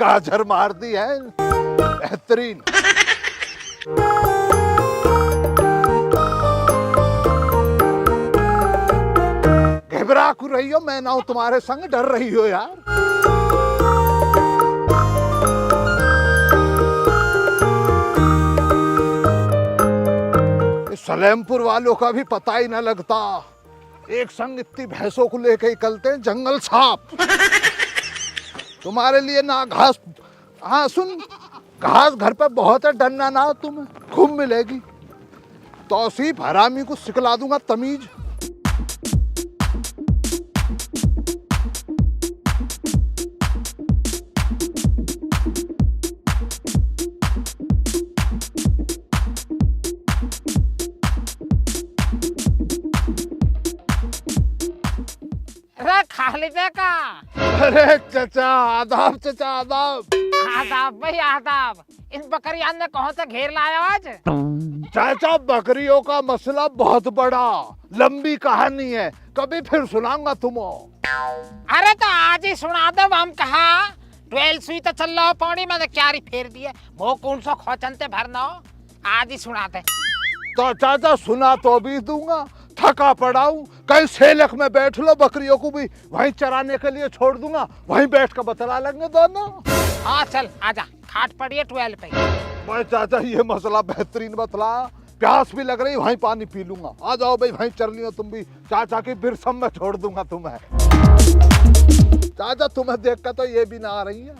गाजर मार दी है, बेहतरीन। घबरा क्यों रही हो? मैं ना हूं तुम्हारे संग, डर रही हो यार? इस सलेमपुर वालों का भी पता ही ना लगता, एक संग इतनी भैंसों को लेके निकलते हैं जंगल साफ। तुम्हारे लिए ना घास, हाँ सुन, घास घर पे बहुत है, डरना ना, तुम्हें खूब मिलेगी। तौसीफ हरामी को सिखला दूंगा तमीज। अरे खालिद का। अरे चचा आदाब, चचा आदाब। आदाब भाई आदाब। इन बकरियान ने कौन सा घेर लाया आज? चाचा बकरियों का मसला बहुत बड़ा, लंबी कहानी है, कभी फिर सुनाऊंगा तुम्हें। अरे तो आज ही सुना दो। हम कहा 12 सुई तो चल रहा पौड़ी मैंने क्यारी फेर दी है, वो कौन सा खोचनते भरना हो, आज ही सुना दे। तो चाचा सुना तो भी दूंगा, थका पड़ा हूं, कहीं सेलक में बैठ लो, बकरियों को भी वहीं चराने के लिए छोड़ दूंगा, वहीं बैठ कर बतला लेंगे दोनों। हाँ चल आजा, खाट पड़ी है 12 पे। मैं चाचा ये मसला बेहतरीन बतला, प्यास भी लग रही, वहीं पानी पी लूंगा। आ जाओ भाई, वहीं चल लियो तुम भी, चाचा की बिरसम में छोड़ दूंगा तुम्हें। चाचा तुम्हें देख कर तो ये भी ना आ रही है।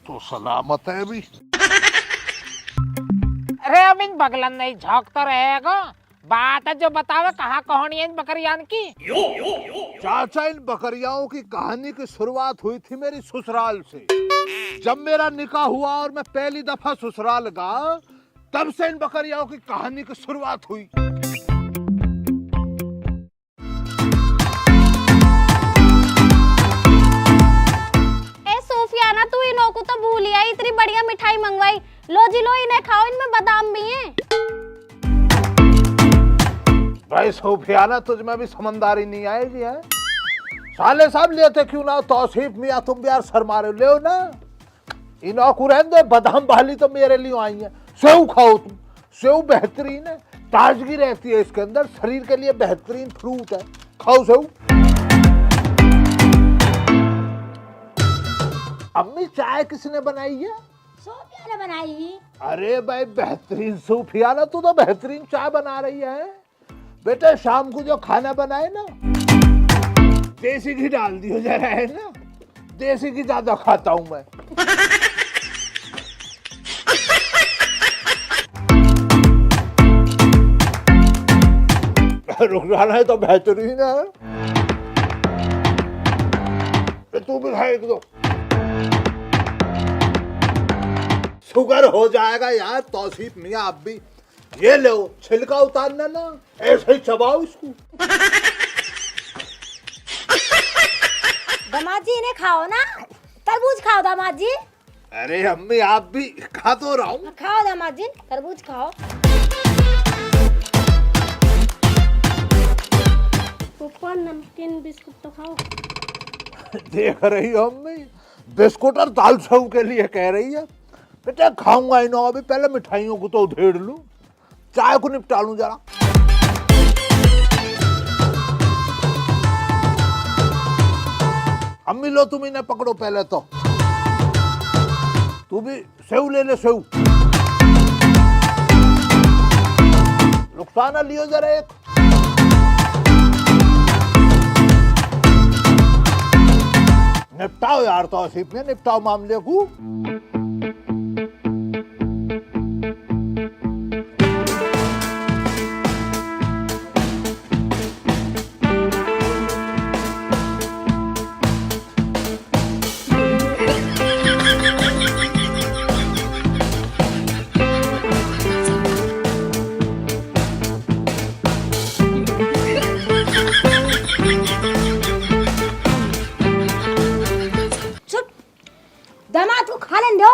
तो सलामत है अभी। अरे अब इन बगलन नहीं झोंक तो रहेगा, बात है जो बतावे कहाँ कहानी है इन बकरियान की। चाचा इन बकरियाओं की कहानी की शुरुआत हुई थी मेरी ससुराल से। जब मेरा निकाह हुआ और मैं पहली दफा ससुराल गया, तब से इन बकरियाओं की कहानी की शुरुआत हुई। सूफियाना तू इनो को तो भूल आई, इतनी बढ़िया मिठाई मंगवाई, लो जी लो, इन्हें खाओ, इनमें बादाम भी हैं। भाई सूफियाना तुझ में भी समझदारी नहीं आएगी है? साले साहब लेते क्यों ना, तौसीफ मियां तुम भी यार सर मारे ले ना, इनो को रहने दो, बादाम वाली तो मेरे लिए आई है। सेव खाओ तुम, सेव बेहतरीन है, ताजगी रहती है इसके अंदर, शरीर के लिए बेहतरीन फ्रूट है, खाओ सेव। अम्मी चाय किसने बनाई है? सूफिया ने बनाई। अरे भाई बेहतरीन सूफियाना, तू तो बेहतरीन चाय बना रही है बेटे। शाम को जो खाना बनाए ना, देसी घी डाल दियो जरा, है ना, देसी घी ज्यादा खाता हूं मैं। रुकना है तो बेहतरीन है, तू भी खाए एक दो, शुगर हो जाएगा यार। तौसीफ मियां आप भी ये लो, छिलका उतारना ना, ऐसे ही चबाओ इसको। दामाद जी इन्हें खाओ ना, तरबूज खाओ दामाद जी। अरे अम्मी आप भी, खा तो रहा हूँ। खाओ दामाद जी, तरबूज खाओ। ऊपर नमकीन बिस्कुट तो खाओ। देख रही हो अम्मी, बिस्कुट और दाल सेव के लिए कह रही है बेटा। खाऊंगा ही ना, अभी पहले मिठाइयों को तो उधेड़ लूं, चाय को निपटा लूं जरा। अम्मी लो तुम इन्हें पकड़ो पहले तो, तू भी सेव ले ले, सेव। रुखसाना लियो जरा एक। निपटाओ यार, तौसीफ ने निपटाओ मामले को। पहन दो।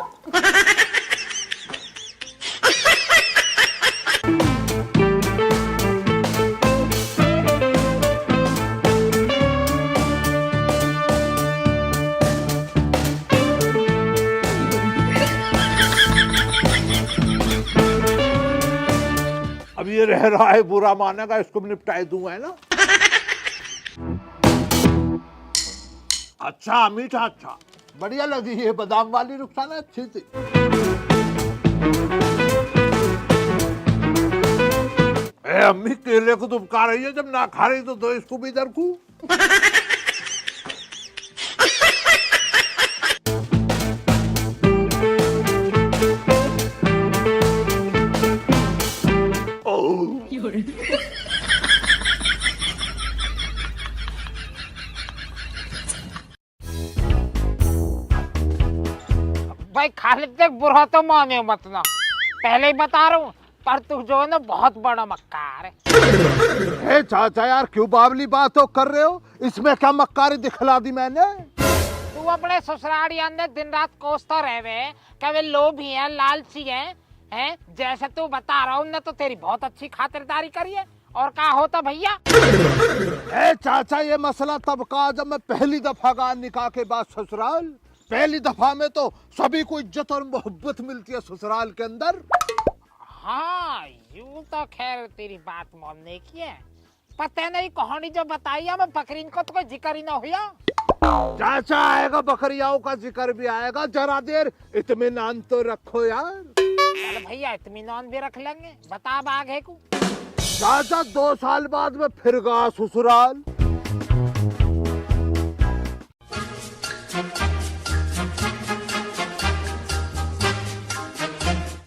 अब ये रह रहा है बुरा मानेगा, इसको भी निपटाए दूंगा, है ना। अच्छा मीठा, अच्छा बढ़िया लगी ये बादाम वाली रुखसाना, अच्छी थी। ए अम्मी केले को तुम खा रही है, जब ना खा रही तो दो इसको भी इधर को। भाई खालिद तक बुरा तो माने मत ना, पहले ही बता रहा हूँ, पर तू जो है ना बहुत बड़ा मक्कार है। ए चाचा यार क्यों बावली बातों कर रहे हो, इसमें क्या मक्कारी दिखला दी मैंने। तू अपने ससुरालिया ने दिन रात कोसता रहे क्या वे लोभी हैं, लालची हैं, जैसे तू बता रहा हूँ ना, तो तेरी बहुत अच्छी खातिरदारी करी है। और क्या होता भैया। ए चाचा ये मसला तब का जब मैं पहली दफा गया निकाह के बाद ससुराल। पहली दफा में तो सभी को इज्जत और मोहब्बत मिलती है ससुराल के अंदर। हाँ यूं तो खैर तेरी बात मानने की है, पता नहीं कहानी जो बताई है, मैं बकरीन को तो कोई जिक्र ही ना हुआ। चाचा आएगा, बकरियाओं का जिक्र भी आएगा, जरा देर इत्मीनान तो रखो यार। चल भैया इत्मीनान भी रख लेंगे, बता अब आगे को। चाचा 2 साल बाद में फिर गया ससुराल।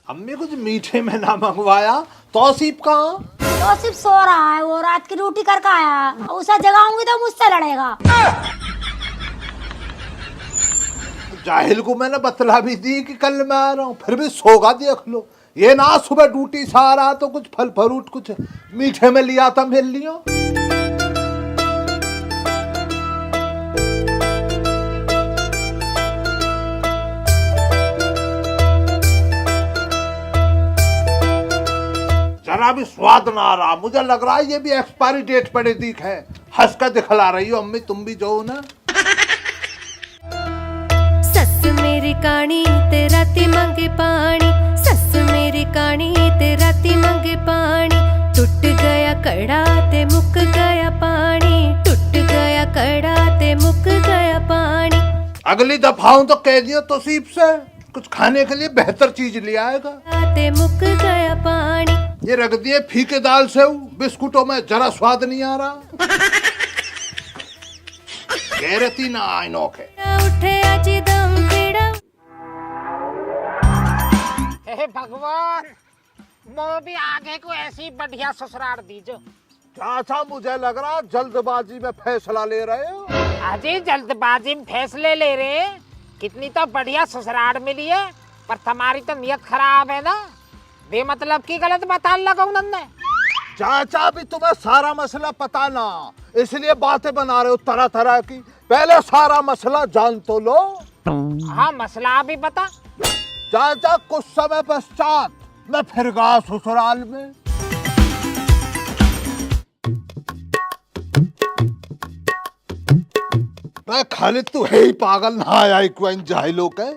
अम्मी कुछ मीठे में ना मंगवाया, तौसीफ कहाँ? तौसीफ सो रहा है, वो रात की ड्यूटी करके आया, उसे जगाऊंगी तो मुझसे लड़ेगा। जाहिल को मैंने बतला भी दी कि कल मैं आ रहा हूँ, फिर भी सोगा, देख लो। ये ना सुबह ड्यूटी से आ रहा तो कुछ फल फ्रूट कुछ मीठे में लिया था मिल लियो। जरा भी स्वाद ना आ रहा, मुझे लग रहा है ये भी एक्सपायरी डेट पड़े दिख है। हंस कर दिखला रही हो अम्मी, तुम भी जो ना। सस मेरी कानी ते राती मंगे पानी, सस मेरी कानी ते राती मंगे पानी, टूट गया कड़ा ते मुक गया पानी, टूट गया कड़ा ते मुक गया पानी। अगली दफा हूं तो कह दियो तौसीफ से कुछ खाने के लिए बेहतर चीज ले आएगा। ते मुक गया पानी। ये रख दिए फीके दाल से बिस्कुटों में जरा स्वाद नहीं आ रहा। गैरती ना आइनो के उठे आज दम पीड़ा। हे भगवान, मैं भी आगे को ऐसी बढ़िया ससुराल दीजो। चाचा मुझे लग रहा जल्दबाजी में फैसला ले रहे हो। अजी जल्दबाजी में फैसले ले रहे, कितनी तो बढ़िया ससुराल मिली है, पर तुम्हारी तो नियत खराब है ना, बेमतलब की गलत बता लगा उन्होंने। चाचा भी तुम्हें सारा मसला पता ना, इसलिए बातें बना रहे हो तरह तरह की। पहले सारा मसला जान तो लो। हाँ मसला भी बता। चाचा कुछ समय पश्चात मैं फिर गया ससुराल में। मैं खालिद तू है ही पागल, ना आया क्यों इन जाहिलों के।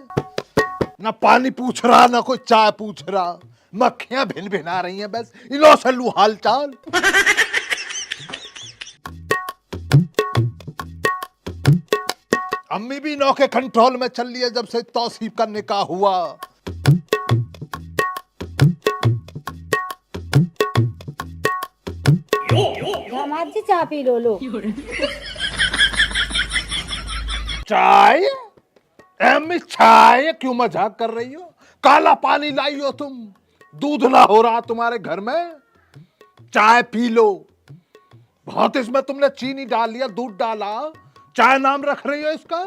ना पानी पूछ रहा ना कोई चाय पूछ रहा, मक्खियां भिन भिना रही हैं बस, इनो से लू हाल चाल। अम्मी भी नौ के कंट्रोल में चल रही है जब से तौसीफ का निकाह हुआ। दामाद जी चाय पी लो। चाय? अम्मी चाय क्यों मजाक कर रही हो? काला पानी लाई हो तुम, दूध ना हो रहा तुम्हारे घर में, चाय पी लो। बहुत इसमें तुमने चीनी डाल लिया, दूध डाला, चाय नाम रख रही हो इसका।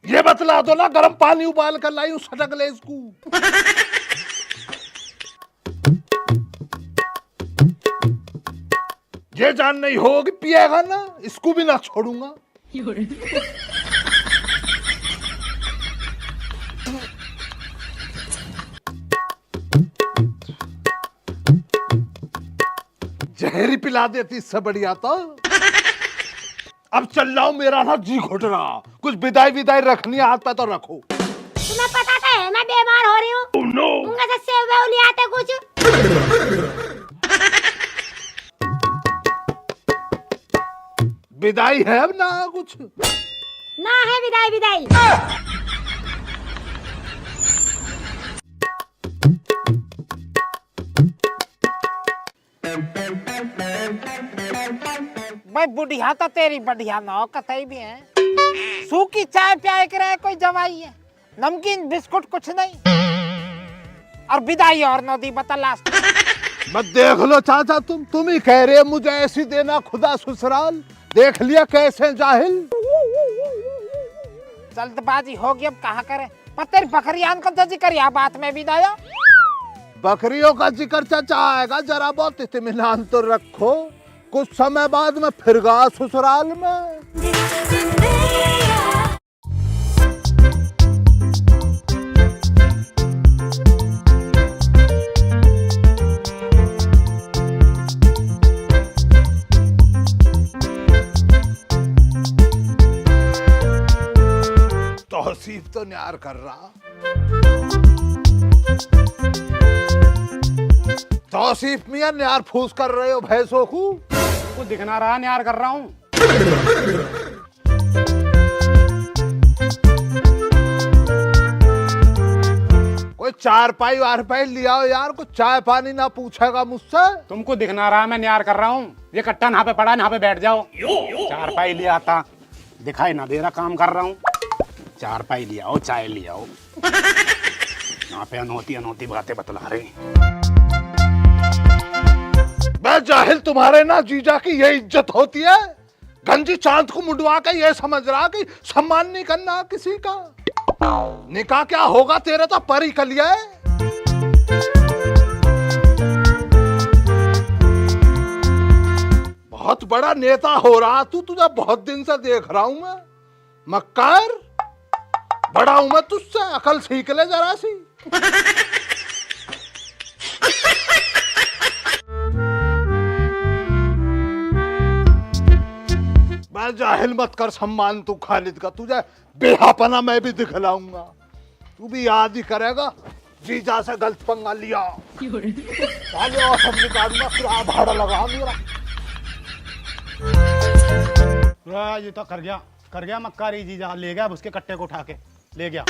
ये बतला दो ना, गर्म पानी उबाल कर लाई हूं, सटक ले इसको। ये जान नहीं होगी पिएगा ना, इसको भी ना छोड़ूंगा। जहरी पिला देती इससे बढ़िया तो। अब चल जाओ, मेरा ना जी घुट रहा, कुछ विदाई विदाई रखनी है, हाथ पे तो रखो। तुम्हें पता तो है मैं बीमार हो रही हूँ। उनके से सेब वेब ले आते कुछ। विदाई है अब ना कुछ? ना है विदाई विदाई। भाई बुढ़िया तो तेरी बढ़िया ना कतई भी है। सूखी चाय पिया के रहे कोई जवाई है, नमकीन बिस्कुट कुछ नहीं, और विदाई और नदी बता लास्ट। मत देख लो चाचा, तुम ही कह रहे मुझे ऐसी देना खुदा ससुराल, देख लिया कैसे जाहिल। जल्दबाजी होगी अब कहाँ करे, पर तेरी बकरियान का जिक्र या बात में भी दाया। बकरियों का जिक्र चाचा आएगा, जरा बहुत इत्मीनान तो रखो, कुछ समय बाद में फिर गा ससुराल में। तौसीफ तो न्यार कर रहा। तौसीफ मियां न्यार फूस कर रहे हो भैंसों को? कुछ दिखना रहा न्यार कर रहा हूँ। कोई चार पाई वार पाई लिया हो यार, कुछ चाय पानी ना पूछेगा मुझसे। तुमको दिखना रहा मैं न्यार कर रहा हूँ। ये कट्टा यहाँ पे पड़ा, यहाँ पे बैठ जाओ। चार पाई ले आता, दिखाई ना दे रहा, काम कर रहा हूँ। चार पाई ले आओ, चाय ले आओ। यहाँ पे अनोती अनोती बातें बतला रहे। मैं जाहिल, तुम्हारे ना जीजा की ये इज्जत होती है? गंजी चांद को मुंडवा के ये समझ रहा कि सम्मान नहीं करना किसी का। निकाह क्या होगा तेरे तो परी कलिया है। बहुत बड़ा नेता हो रहा तू, तुझे बहुत दिन से देख रहा हूं मैं। मक्कार, बड़ा हूं मैं तुझसे, अकल सीख ले जरा सी। मैं जाहिल मत कर सम्मान तू खालिद का, तुझे बेहापना मैं भी दिखलाऊंगा। तू भी याद ही करेगा जीजा से गलत पंगा लिया। पहले और सब निकालूंगा, फिर आप भाड़ा लगा मेरा। ये तो कर गया मक्कारी जीजा, ले गया उसके कट्टे को उठा के ले गया।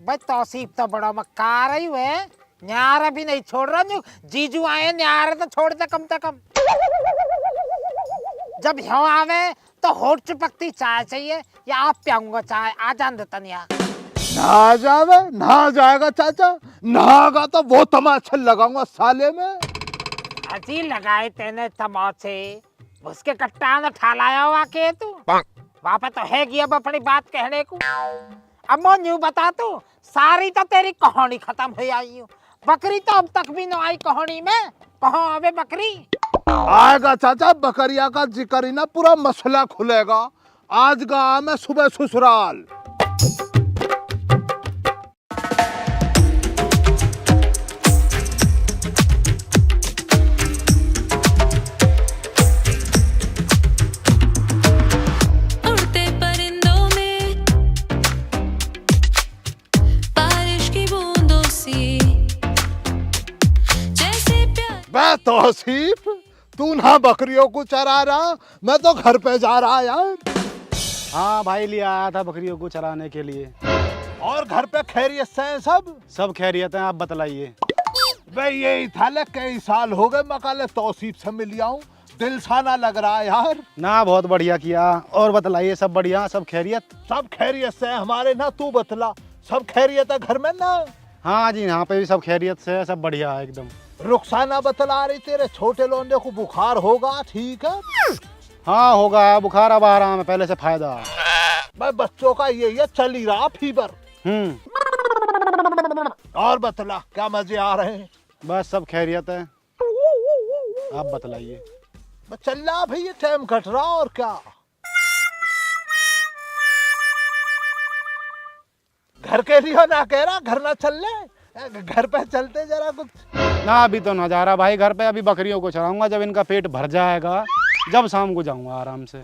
भाई तौसीफ तो बड़ा मक्कार ही हुए, न्यार अभी नहीं छोड़ रहा। जो जीजू आए न्यार तो छोड़ दे कम से कम। जब यहाँ आवे तो होठ चिपकती चाय चाहिए, या आप पियाऊंगा चाय, आ जान देता निया। ना जावे, ना जाएगा चाचा, नहागा तो वो तमाचा लगाऊंगा साले में। अजी लगाए तेने तमाचे, उसके कट्टा न ठालाया हुआ के तू। वहाँ पे तो है कि अब अपनी बात कहने को। अब मैं न्यू बता तू, सारी तो तेरी कहानी खत्म हो आई हूँ। बकरी तो अब तक भी न आई कहानी में, कहाँ आवे बकरी? आएगा चाचा, बकरिया का जिक्र ही ना पूरा मसला खुलेगा। आज गा मैं सुबह ससुराल। उड़ते परिंदों में बारिश की बूंदों सी, जैसे प्यार। मैं तौसीफ, तू ना बकरियों को चरा रहा, मैं तो घर पे जा रहा यार। हाँ भाई, लिया आया था बकरियों को चराने के लिए। और घर पे खैरियत से हैं सब? सब खैरियत है, आप बतलाइए। मैं यही था ले, कई साल हो गए मकाले तौसीफ से मिल आऊं, दिल सा ना लग रहा यार। ना बहुत बढ़िया किया, और बतलाइए। सब बढ़िया, सब खैरियत? सब खैरियत से है हमारे ना, तू बतला सब खैरियत है घर में ना? हाँ जी, यहाँ पे भी सब खैरियत से है, सब बढ़िया है एकदम। रुखसाना बतला रही तेरे छोटे लोंडे को बुखार होगा, ठीक है? हाँ होगा, बुखार अब आ रहा है, पहले से फायदा। मैं बच्चों का यही है, चल ही रहा फीवर। और बतला क्या मजे आ रहे हैं? बस सब खैरियत है, आप बतलाइए। बस चल रहा भाई, ये टाइम कट रहा और क्या। घर के लिए ना कह रहा, घर ना चल ले, घर पे चलते जरा कुछ। ना अभी तो ना जा रहा भाई घर पे, अभी बकरियों को चढ़ाऊंगा, जब इनका पेट भर जाएगा जब शाम को जाऊंगा आराम से।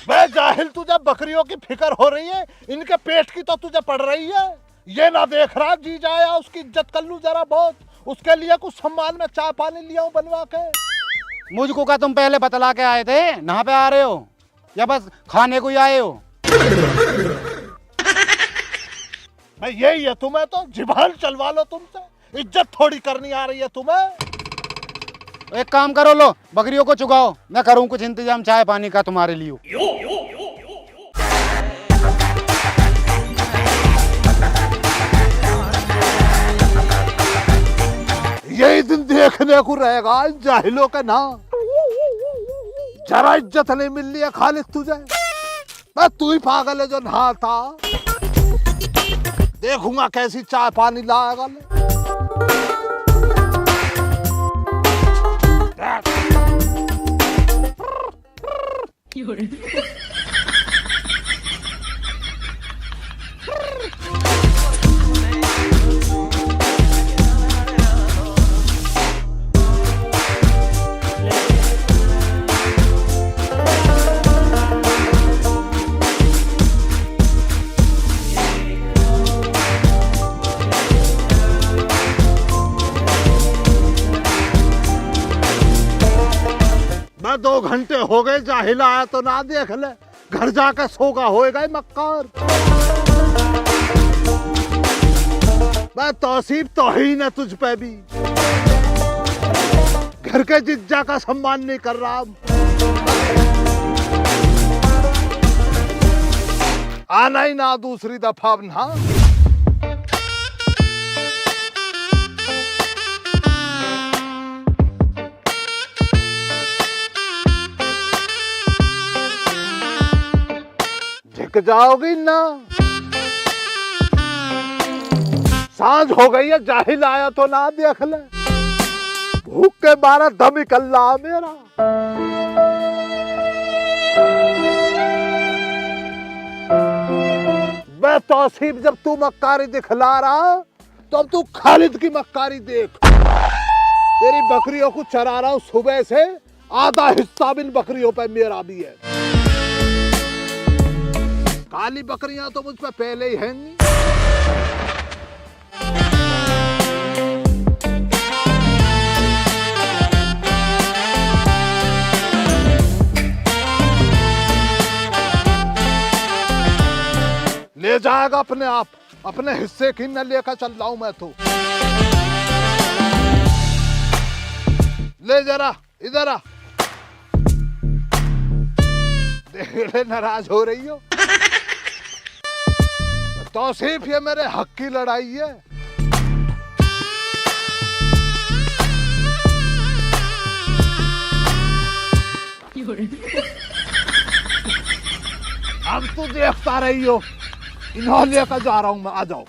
बे जाहिल, तुझे बकरियों की फिक्र हो रही है, इनके पेट की तो तुझे पड़ रही है। ये ना देख रहा जी जाया, उसकी इज्जत कर लूं जरा बहुत, उसके लिए कुछ सम्मान में चाय पानी लिया हूं बनवा के। मुझको क्या तुम पहले बतला के आए थे नहा पे आ रहे हो, या बस खाने को ही आए हो? भाई यही है तुम्हें, तो जिभान चलवा लो तुमसे, इज्जत थोड़ी करनी आ रही है तुम्हें। एक काम करो, लो बकरियों को चुगाओ, मैं करूँ कुछ इंतजाम चाय पानी का तुम्हारे लिए। यही दिन देखने को रहेगा इन जाहिलों का ना, जरा इज्जत नहीं मिल रही है खालिद तुझे। मैं तू ही पागल है जो नहाता, देखूंगा कैसी चाय पानी लाएगा। मैं 2 घंटे हो गए, जाहिल आया तो ना देख ले, घर जाकर सोगा होएगा मक्कार। मैं तौसीफ तौहीन है तुझ पे भी, घर के जिज्जा का सम्मान नहीं कर रहा। आना ही ना दूसरी दफा ना। झिक जाओगी ना, सांझ हो गई है, जाहिल आया तो ना देख ले, भूख के मारा दम निकल रहा मेरा। मैं तौसीफ, जब तू मक्कारी दिखला रहा तो अब तू खालिद की मक्कारी देख। तेरी बकरियों को चरा रहा हूं सुबह से, आधा हिस्सा भी इन बकरियों पे मेरा भी है। काली बकरियां तो मुझ पे पहले ही हैं नहीं। ले जाएगा अपने आप, अपने हिस्से की न लेकर चल रहा हूं मैं तो। ले जरा इधर आ, देख ले नाराज हो रही हो। तौसीफ, ये मेरे हक की लड़ाई है। अब तू देखता रही हो, इन्हों लेकर जा रहा हूं मैं, आ जाओ।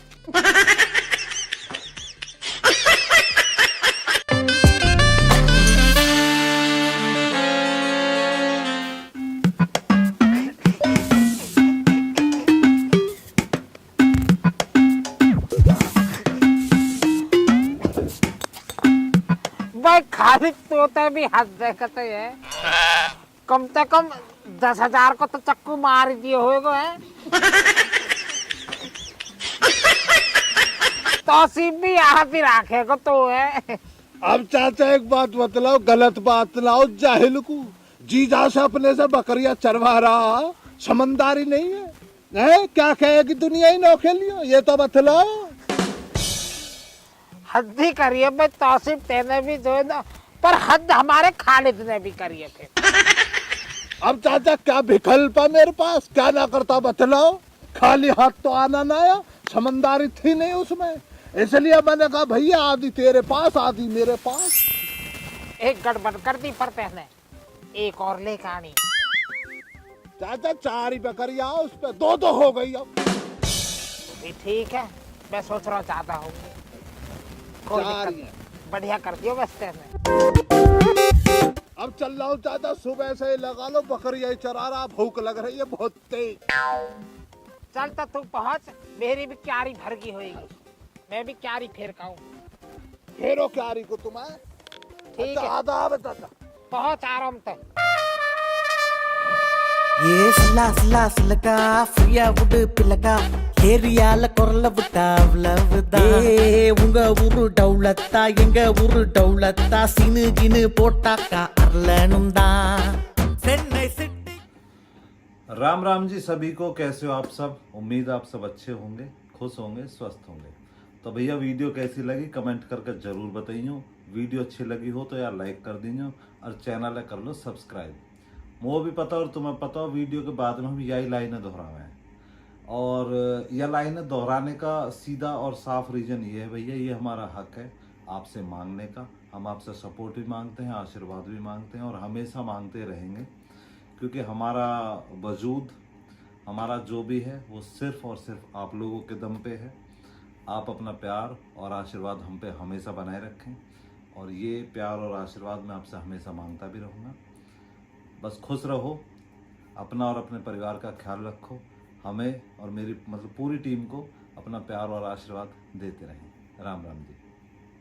भाई खालिद तोते भी हद देखते है, कम से कम 10,000 को तो चक्कू मार दिए होगा है। तौसीफ भी हाथ ही रखेगा तो है। अब चाचा एक बात बतलाओ, गलत बात लाओ, जाहिल को जीजा से अपने से बकरियां चरवा रहा, समझदारी नहीं है? क्या कहेगी दुनिया ही नौखे लियो, ये तो बतलाओ। हद ही करिए भाई तौसीफ, तेने भी जो है ना, पर हद हमारे खालिद ने भी करिए थे। अब चाचा क्या विकल्प है मेरे पास, क्या ना करता बतलाओ। खाली हाथ तो आना ना आया, समझदारी थी नहीं उसमें, इसलिए मैंने कहा भैया आधी तेरे पास आधी मेरे पास। एक गड़बड़ कर दी पर पहले एक और लेकर आनी। चाचा 4 ही बकरियां, उस पे 2 हो गई। अब भी ठीक है, मैं सोच रहा हूँ ज्यादा होंगे, कोई दिक्कत नहीं, बढ़िया कर दियो बस तेने। अब चल रहा हूँ चाचा, सुबह से लगा लो, बकरियां ही चरा रहा, भूख लग रही है बहुत तेज। चल तो तू पहुंच, मेरी भी क्यारी भर गई होगी, मैं भी क्यारी फेर खाऊं। फेरो क्यारी को तुम्हें ठीक है, आधा आवे चाचा। पहुंच आराम तक। ఏ స్లా స్లకా ఫ్రీயா வுடு பிலக்கா ஏரியால குரல விட்டா அவ்வளவுதான் உங்க ஊரு டவுலத்தா எங்க ஊரு டவுலத்தா சினு கினு போட்டாக்கா அர்லனும் தான் சென்னை சிட்டி। राम राम जी सभी को, कैसे हो आप सब? उम्मीद आप सब अच्छे होंगे, खुश होंगे, स्वस्थ होंगे। तो भैया वीडियो कैसी लगी कमेंट करके जरूर बताइए। वीडियो अच्छी लगी हो तो यार लाइक कर दीजिए और चैनल कर लो सब्सक्राइब। वो भी पता और तुम्हें पता हो वीडियो के बाद में हम यही लाइनें दोहरावे हैं, और यह लाइनें दोहराने का सीधा और साफ रीज़न ये है भैया, ये हमारा हक है आपसे मांगने का। हम आपसे सपोर्ट भी मांगते हैं, आशीर्वाद भी मांगते हैं और हमेशा मांगते रहेंगे, क्योंकि हमारा वजूद, हमारा जो भी है वो सिर्फ और सिर्फ आप लोगों के दम पे है। आप अपना प्यार और आशीर्वाद हम पे हमेशा बनाए रखें, और ये प्यार और आशीर्वाद मैं आपसे हमेशा मांगता भी रहूँगा। बस खुश रहो, अपना और अपने परिवार का ख्याल रखो, हमें और मेरी मतलब पूरी टीम को अपना प्यार और आशीर्वाद देते रहें। राम राम जी।